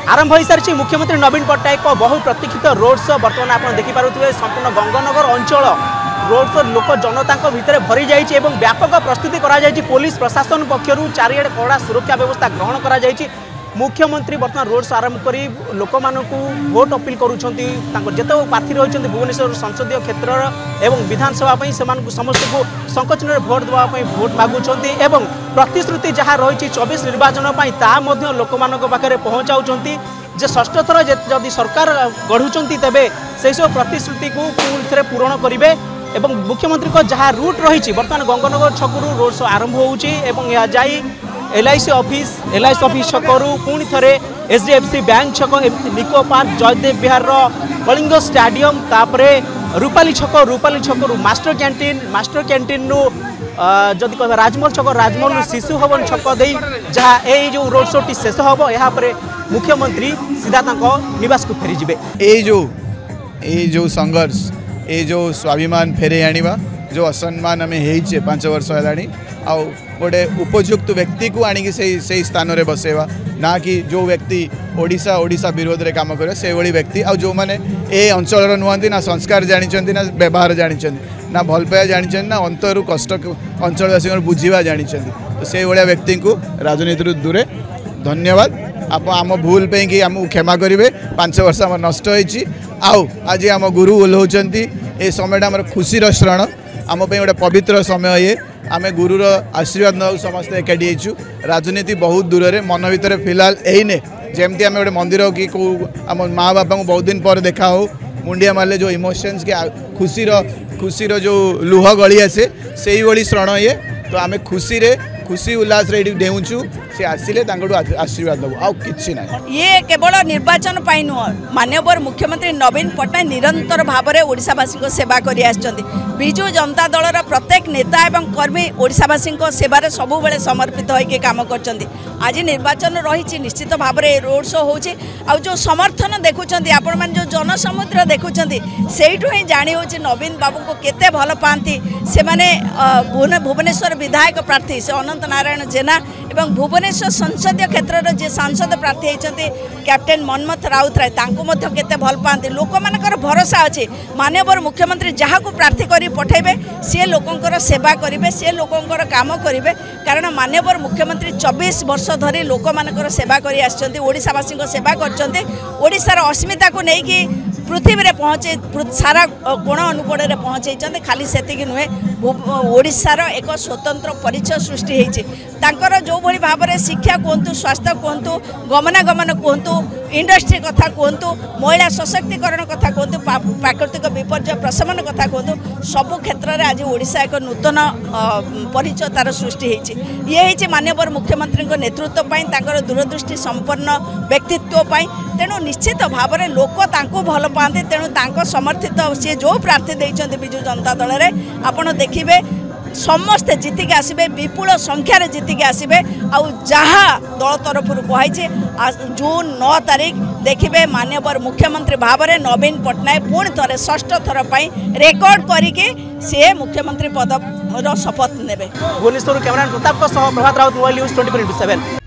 आरंभ हो सारी मुख्यमंत्री नवीन पट्टनायक बहु प्रतीक्षित रोड शो बर्तमान आप देखिपे संपूर्ण गंगानगर अंचल रोड शो लोक जनता भितर भरी जाइए व्यापक प्रस्तुति पुलिस प्रशासन पक्षर चारिड़े कड़ा सुरक्षा व्यवस्था ग्रहण कर मुख्यमंत्री बर्तमान रोड शो आरंभ कर लोक भोट अपील करुँचे जिते प्रार्थी रही भुवनेश्वर संसदीय क्षेत्र एवं विधानसभा समस्त को संकोचन भोट देवाई भोट मागुंट एवं प्रतिश्रुति जहाँ रही 24 निर्वाचन लोक पाखे पहुँचाऊँच जे षष्ठ थर जदि सरकार गढ़ुंट तेबे से सब प्रतिश्रुति को पुणी थे पूरण करेंगे एवं मुख्यमंत्री को जहाँ रूट रही बर्तमान गंगानगर छकु रोड शो आरंभ हो LIC ऑफिस छकरू पुणी थे HDFC बैंक छक निको पार्क जयदेव विहार कलिंग स्टाडियम तापरे रूपाली छकरू मास्टर कैंटीन रु जदि कह राजमहल छक राजमहल शिशु भवन छक दे जहाँ ये जो रोड शो टी शेष हम यहाँ मुख्यमंत्री सीधा निवास को फेरीजे ये जो संघर्ष ये जो स्वाभिमान फेरे आनिबा जो असम्मान आम हो 5 वर्ष है आउ गोटे उपयुक्त व्यक्ति को आणिक से स्थान में बसेवा ना कि जो व्यक्ति ओडिशा विरोध में काम करे से भली व्यक्ति आ जो मैंने ए अंचल नुहति ना संस्कार जानते ना व्यवहार जानते ना भल पाया जानते ना अंतर कष्ट अंचलवासी बुझा जानते तो से भाया व्यक्ति को राजनीति दूरे धन्यवाद आप आम भूल पे कि आमको क्षमा करेंगे 5 वर्ष आम नष्ट हो आज आम गुरु ओह्लाउंट ये समय आम खुशीर क्षण आम गोटे पवित्र समय ये आम गुरुर आशीर्वाद ना समस्ते एकाठी राजनीति बहुत दूर रे मन भर फिलहाल यहीने जमती आम गोटे मंदिर कि आम माँ बापा को बहुत दिन पर देखा हो मुंडिया मारे जो इमोशंस के खुशीर जो लुह गली आसे से ही श्रण ये तो आम खुशी उल्लास डेऊचु से आसिले आशीर्वाद दबू आउ कि ना ये केवल निर्वाचन पाई नुह माननीय मुख्यमंत्री नवीन पट्टनायक निरंतर भाव में ओडिशावासी को सेवा कर विजु जनता दलर प्रत्येक नेता एवं कर्मी ओडिशावासी सेवार सबु बेले समर्पित होकर काम कर आज निर्वाचन रही निश्चित भाव में रोड शो हो जो समर्थन देखुं आपण मैंने जो जनसमुद्र देखुं से ही जाणी हो नवीन बाबू को केते भल पाती से भुवनेश्वर विधायक प्रार्थी से अनंत नारायण जेना एवं भुवनेश्वर संसदीय क्षेत्र जे सांसद प्रार्थी होती कैप्टेन मनमथ राउतराय केते भल पाती लोक मानकर भरोसा अच्छे माननीय मुख्यमंत्री जहाँ को प्रार्थी कर पठेबे सी लोकंकर सेवा करेंगे सी लोकंकर काम करेंगे कारण माननीय मुख्यमंत्री 24 वर्ष धरी लोक मानकर सेवा कर ओडिशावासी सेवा कर अस्मिता को लेकिन पृथ्वी में पहुँचे सारा कोण अनुकोण में पहुँचे खाली से नुहे ओडिशार एक स्वतंत्र परिचय सृष्टि होती जो भली भाव में शिक्षा कहतु स्वास्थ्य कहतु गमनागमन कहतु इंडस्ट्री कथा कहतु महिला सशक्तिकरण कथा कहतु प्राकृतिक विपर्य प्रशमन कथा कहतु सबु क्षेत्र में आज ओडिशा एक नूतन परिचय तार सृष्टि ये माननीय मुख्यमंत्री नेतृत्व दूरदृष्टि संपन्न व्यक्तित्व तेणु निश्चित भाव में लोक भल पाते तेणु समर्थित सी जो प्रार्थी देते विजु जनता दल में आपड़ देखिए समस्ते जीतिक आसबे विपुल संख्यार जीतिक आसबे आउ जहाँ दल तरफ कहुई जून 9 तारीख देखिए माननीय मुख्यमंत्री भाव में नवीन पट्टनायक पुणी थे षष्ठ थर पर रेकर्ड करके सी मुख्यमंत्री पद शपथ ने। भुवनेश्वर कैमरा प्रताप प्रभात राउत मोबाइल न्यूज 24/7।